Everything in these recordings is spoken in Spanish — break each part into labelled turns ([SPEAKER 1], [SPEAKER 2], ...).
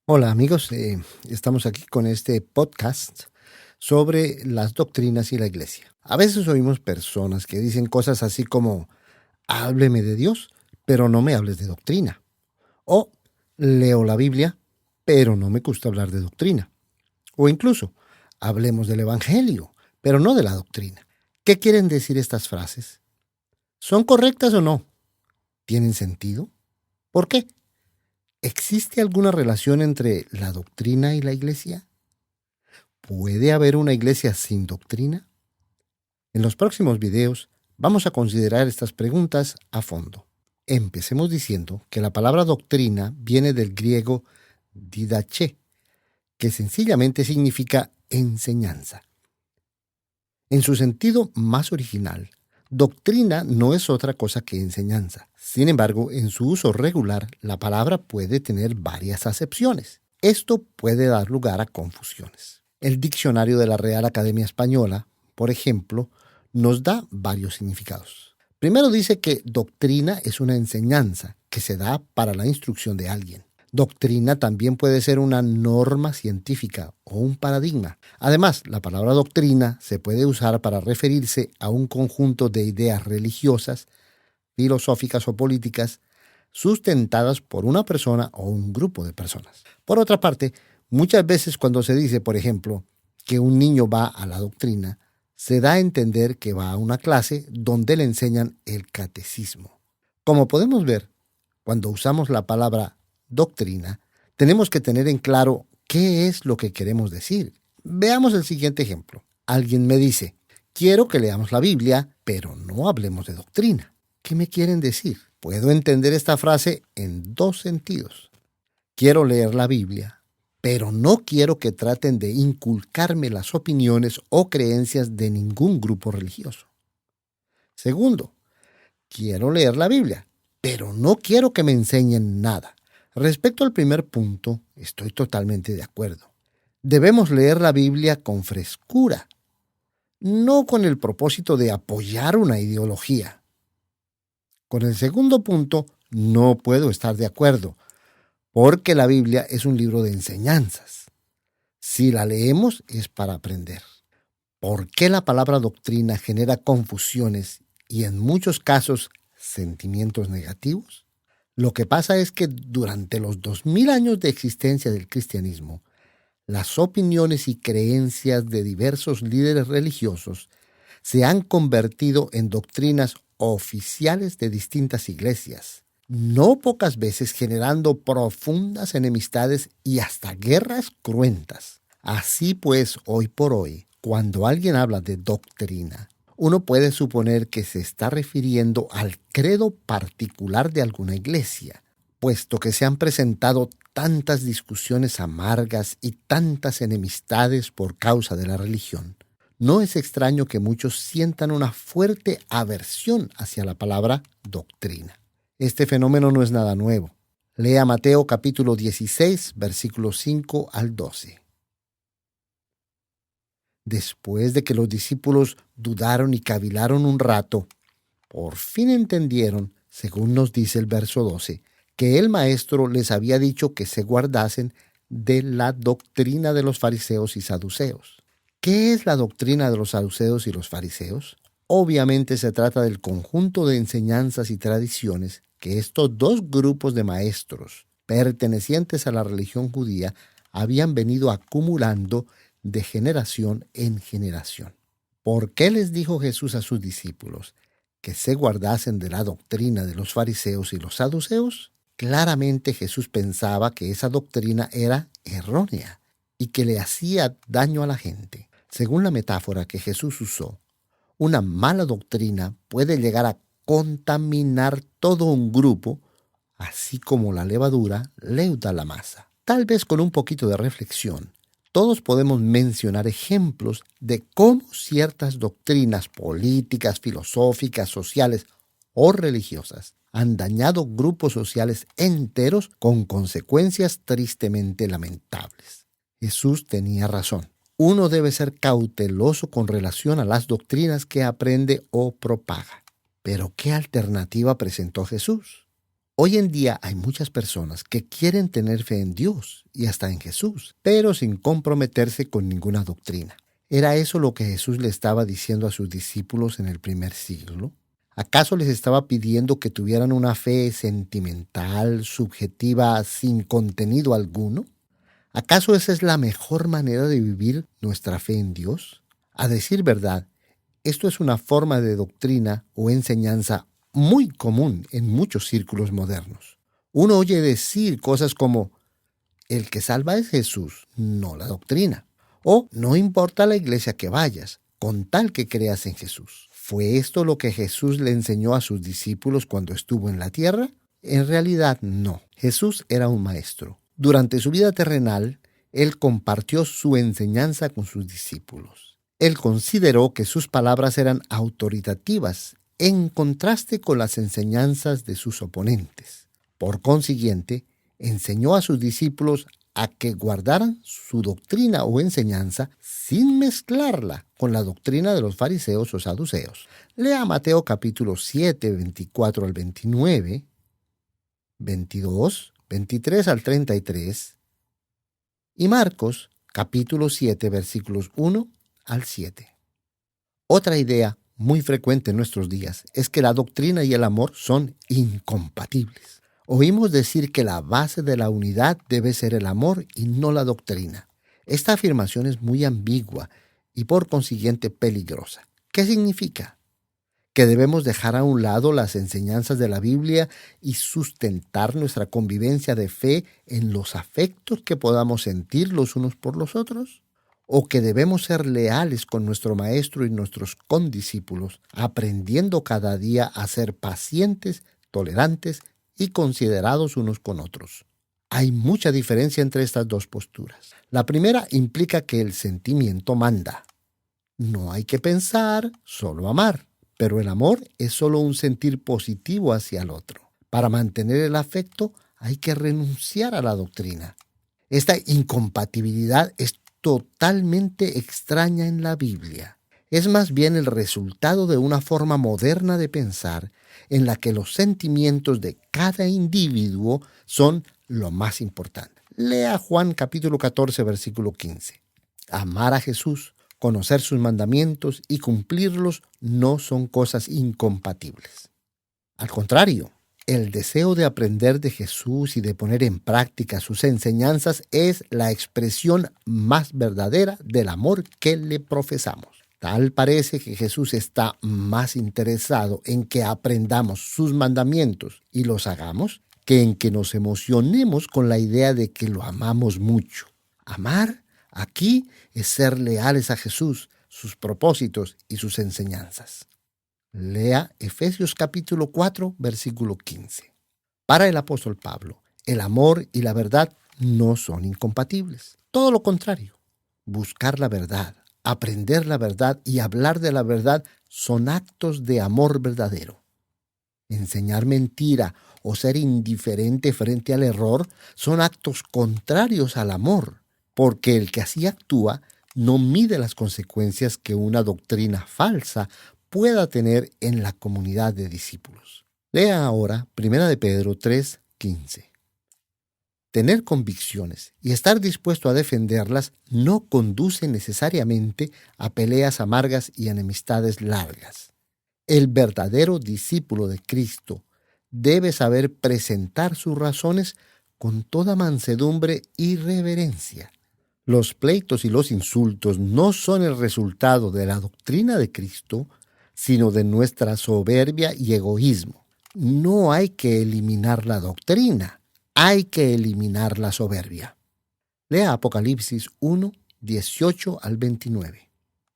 [SPEAKER 1] Hola amigos, estamos aquí con este podcast sobre las doctrinas y la iglesia. A veces oímos personas que dicen cosas así como, hábleme de Dios, pero no me hables de doctrina. O leo la Biblia, pero no me gusta hablar de doctrina. O incluso, hablemos del Evangelio, pero no de la doctrina. ¿Qué quieren decir estas frases? ¿Son correctas o no? ¿Tienen sentido? ¿Por qué? ¿Existe alguna relación entre la doctrina y la iglesia? ¿Puede haber una iglesia sin doctrina? En los próximos videos vamos a considerar estas preguntas a fondo. Empecemos diciendo que la palabra doctrina viene del griego didache, que sencillamente significa enseñanza. En su sentido más original, doctrina no es otra cosa que enseñanza. Sin embargo, en su uso regular, la palabra puede tener varias acepciones. Esto puede dar lugar a confusiones. El diccionario de la Real Academia Española, por ejemplo, nos da varios significados. Primero dice que doctrina es una enseñanza que se da para la instrucción de alguien. Doctrina también puede ser una norma científica o un paradigma. Además, la palabra doctrina se puede usar para referirse a un conjunto de ideas religiosas, filosóficas o políticas sustentadas por una persona o un grupo de personas. Por otra parte, muchas veces cuando se dice, por ejemplo, que un niño va a la doctrina, se da a entender que va a una clase donde le enseñan el catecismo. Como podemos ver, cuando usamos la palabra doctrina, tenemos que tener en claro qué es lo que queremos decir. Veamos el siguiente ejemplo. Alguien me dice, quiero que leamos la Biblia, pero no hablemos de doctrina. ¿Qué me quieren decir? Puedo entender esta frase en dos sentidos. Quiero leer la Biblia, pero no quiero que traten de inculcarme las opiniones o creencias de ningún grupo religioso. Segundo, quiero leer la Biblia, pero no quiero que me enseñen nada. Respecto al primer punto, estoy totalmente de acuerdo. Debemos leer la Biblia con frescura, no con el propósito de apoyar una ideología. Con el segundo punto, no puedo estar de acuerdo, porque la Biblia es un libro de enseñanzas. Si la leemos es para aprender. ¿Por qué la palabra doctrina genera confusiones y en muchos casos sentimientos negativos? Lo que pasa es que durante los 2000 años de existencia del cristianismo, las opiniones y creencias de diversos líderes religiosos se han convertido en doctrinas oficiales de distintas iglesias, no pocas veces generando profundas enemistades y hasta guerras cruentas. Así pues, hoy por hoy, cuando alguien habla de doctrina, uno puede suponer que se está refiriendo al credo particular de alguna iglesia, puesto que se han presentado tantas discusiones amargas y tantas enemistades por causa de la religión. No es extraño que muchos sientan una fuerte aversión hacia la palabra doctrina. Este fenómeno no es nada nuevo. Lea Mateo capítulo 16, versículos 5 al 12. Después de que los discípulos dudaron y cavilaron un rato, por fin entendieron, según nos dice el verso 12, que el maestro les había dicho que se guardasen de la doctrina de los fariseos y saduceos. ¿Qué es la doctrina de los saduceos y los fariseos? Obviamente se trata del conjunto de enseñanzas y tradiciones que estos dos grupos de maestros pertenecientes a la religión judía habían venido acumulando de generación en generación. ¿Por qué les dijo Jesús a sus discípulos que se guardasen de la doctrina de los fariseos y los saduceos? Claramente Jesús pensaba que esa doctrina era errónea y que le hacía daño a la gente. Según la metáfora que Jesús usó, una mala doctrina puede llegar a contaminar todo un grupo, así como la levadura leuda la masa. Tal vez con un poquito de reflexión, todos podemos mencionar ejemplos de cómo ciertas doctrinas políticas, filosóficas, sociales o religiosas han dañado grupos sociales enteros con consecuencias tristemente lamentables. Jesús tenía razón. Uno debe ser cauteloso con relación a las doctrinas que aprende o propaga. Pero ¿qué alternativa presentó Jesús? Hoy en día hay muchas personas que quieren tener fe en Dios y hasta en Jesús, pero sin comprometerse con ninguna doctrina. ¿Era eso lo que Jesús le estaba diciendo a sus discípulos en el primer siglo? ¿Acaso les estaba pidiendo que tuvieran una fe sentimental, subjetiva, sin contenido alguno? ¿Acaso esa es la mejor manera de vivir nuestra fe en Dios? A decir verdad, esto es una forma de doctrina o enseñanza muy común en muchos círculos modernos. Uno oye decir cosas como, el que salva es Jesús, no la doctrina. O no importa la iglesia que vayas, con tal que creas en Jesús. ¿Fue esto lo que Jesús le enseñó a sus discípulos cuando estuvo en la tierra? En realidad no. Jesús era un maestro. Durante su vida terrenal, él compartió su enseñanza con sus discípulos. Él consideró que sus palabras eran autoritativas, en contraste con las enseñanzas de sus oponentes. Por consiguiente, enseñó a sus discípulos a que guardaran su doctrina o enseñanza sin mezclarla con la doctrina de los fariseos o saduceos. Lea Mateo capítulo 7, 24 al 29, 22, 23 al 33 y Marcos capítulo 7, versículos 1 al 7. Otra idea muy frecuente en nuestros días es que la doctrina y el amor son incompatibles. Oímos decir que la base de la unidad debe ser el amor y no la doctrina. Esta afirmación es muy ambigua y por consiguiente peligrosa. ¿Qué significa? ¿Que debemos dejar a un lado las enseñanzas de la Biblia y sustentar nuestra convivencia de fe en los afectos que podamos sentir los unos por los otros? ¿O que debemos ser leales con nuestro Maestro y nuestros condiscípulos, aprendiendo cada día a ser pacientes, tolerantes y considerados unos con otros? Hay mucha diferencia entre estas dos posturas. La primera implica que el sentimiento manda. No hay que pensar, solo amar. Pero el amor es solo un sentir positivo hacia el otro. Para mantener el afecto hay que renunciar a la doctrina. Esta incompatibilidad es totalmente extraña en la Biblia. Es más bien el resultado de una forma moderna de pensar en la que los sentimientos de cada individuo son lo más importante. Lea Juan capítulo 14, versículo 15. Amar a Jesús, conocer sus mandamientos y cumplirlos no son cosas incompatibles. Al contrario, el deseo de aprender de Jesús y de poner en práctica sus enseñanzas es la expresión más verdadera del amor que le profesamos. Tal parece que Jesús está más interesado en que aprendamos sus mandamientos y los hagamos que en que nos emocionemos con la idea de que lo amamos mucho. Amar aquí es ser leales a Jesús, sus propósitos y sus enseñanzas. Lea Efesios capítulo 4, versículo 15. Para el apóstol Pablo, el amor y la verdad no son incompatibles. Todo lo contrario. Buscar la verdad, aprender la verdad y hablar de la verdad son actos de amor verdadero. Enseñar mentira o ser indiferente frente al error son actos contrarios al amor, porque el que así actúa no mide las consecuencias que una doctrina falsa pueda tener en la comunidad de discípulos. Lea ahora 1 de Pedro 3, 15. Tener convicciones y estar dispuesto a defenderlas no conduce necesariamente a peleas amargas y enemistades largas. El verdadero discípulo de Cristo debe saber presentar sus razones con toda mansedumbre y reverencia. Los pleitos y los insultos no son el resultado de la doctrina de Cristo, sino de nuestra soberbia y egoísmo. No hay que eliminar la doctrina, hay que eliminar la soberbia. Lea Apocalipsis 1, 18 al 29.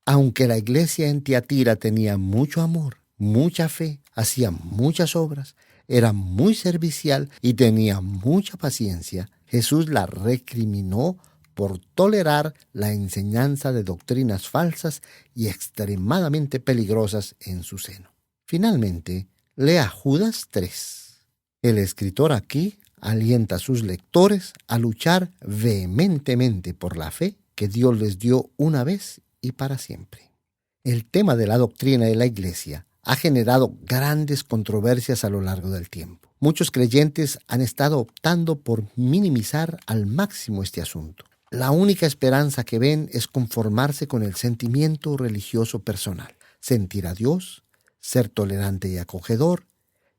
[SPEAKER 1] Aunque la iglesia en Tiatira tenía mucho amor, mucha fe, hacía muchas obras, era muy servicial y tenía mucha paciencia, Jesús la recriminó por tolerar la enseñanza de doctrinas falsas y extremadamente peligrosas en su seno. Finalmente, lea Judas 3. El escritor aquí alienta a sus lectores a luchar vehementemente por la fe que Dios les dio una vez y para siempre. El tema de la doctrina de la Iglesia ha generado grandes controversias a lo largo del tiempo. Muchos creyentes han estado optando por minimizar al máximo este asunto. La única esperanza que ven es conformarse con el sentimiento religioso personal, sentir a Dios, ser tolerante y acogedor,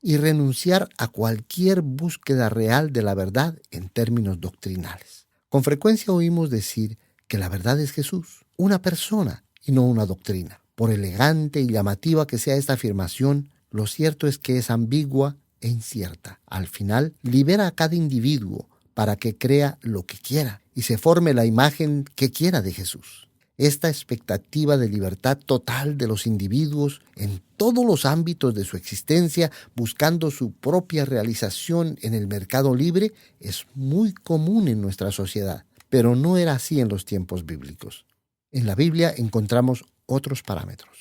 [SPEAKER 1] y renunciar a cualquier búsqueda real de la verdad en términos doctrinales. Con frecuencia oímos decir que la verdad es Jesús, una persona y no una doctrina. Por elegante y llamativa que sea esta afirmación, lo cierto es que es ambigua e incierta. Al final, libera a cada individuo para que crea lo que quiera y se forme la imagen que quiera de Jesús. Esta expectativa de libertad total de los individuos en todos los ámbitos de su existencia, buscando su propia realización en el mercado libre, es muy común en nuestra sociedad, pero no era así en los tiempos bíblicos. En la Biblia encontramos otros parámetros.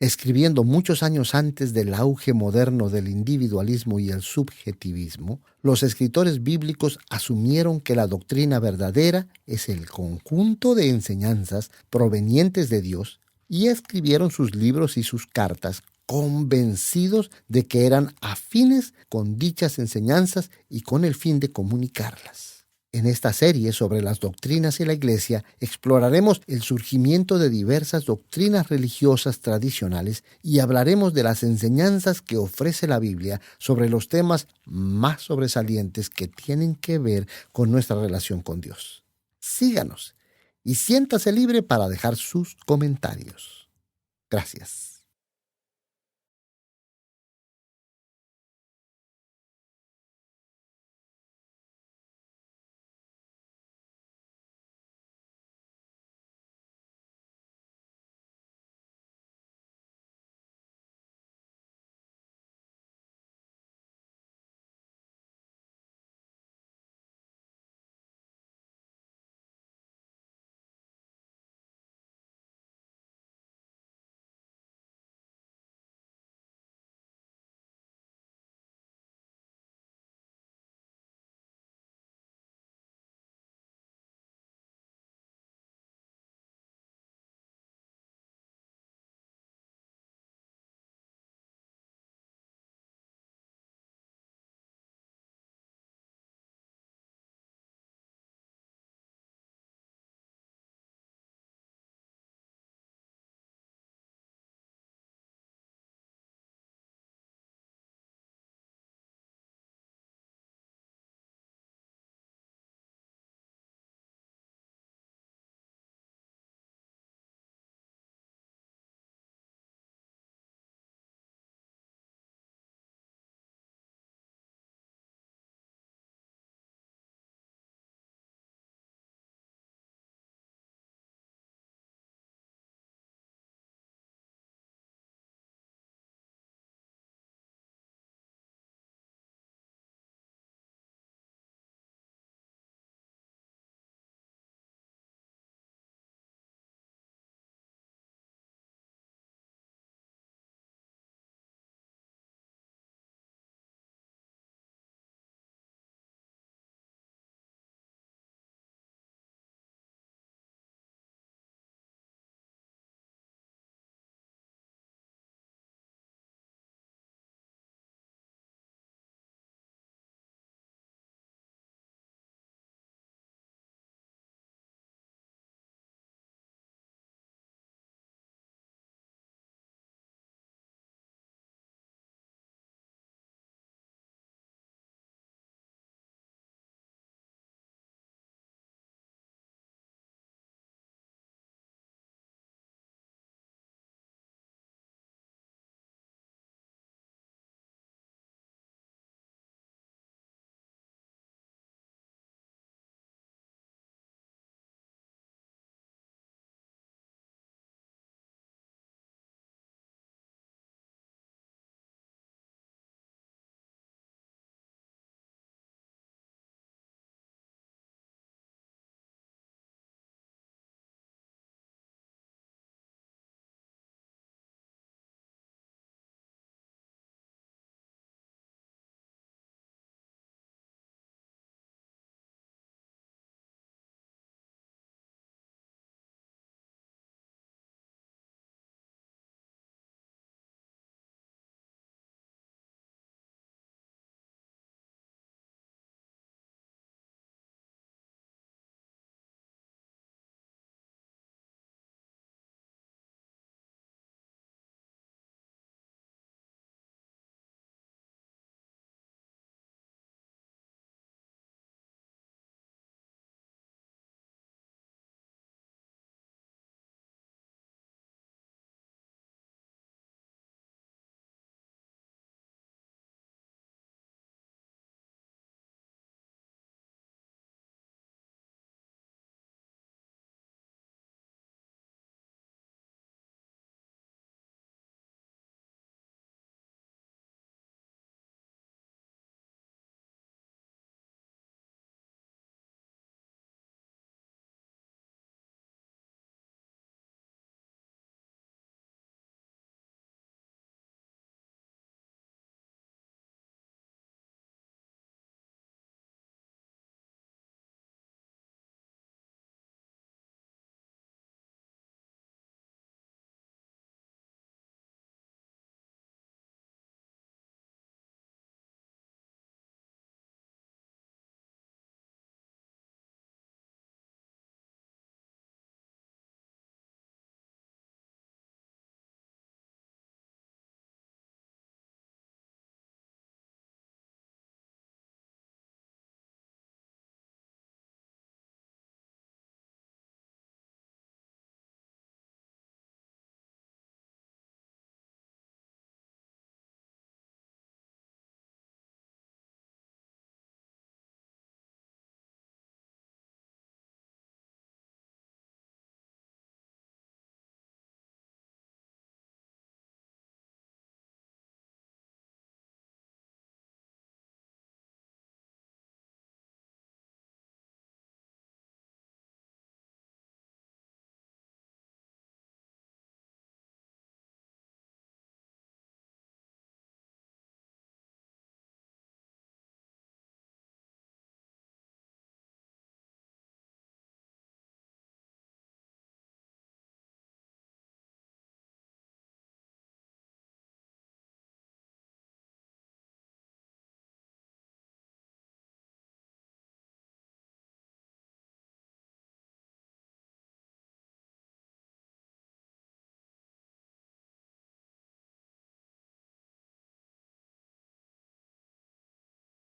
[SPEAKER 1] Escribiendo muchos años antes del auge moderno del individualismo y el subjetivismo, los escritores bíblicos asumieron que la doctrina verdadera es el conjunto de enseñanzas provenientes de Dios y escribieron sus libros y sus cartas convencidos de que eran afines con dichas enseñanzas y con el fin de comunicarlas. En esta serie sobre las doctrinas y la Iglesia exploraremos el surgimiento de diversas doctrinas religiosas tradicionales y hablaremos de las enseñanzas que ofrece la Biblia sobre los temas más sobresalientes que tienen que ver con nuestra relación con Dios. Síganos y siéntase libre para dejar sus comentarios. Gracias.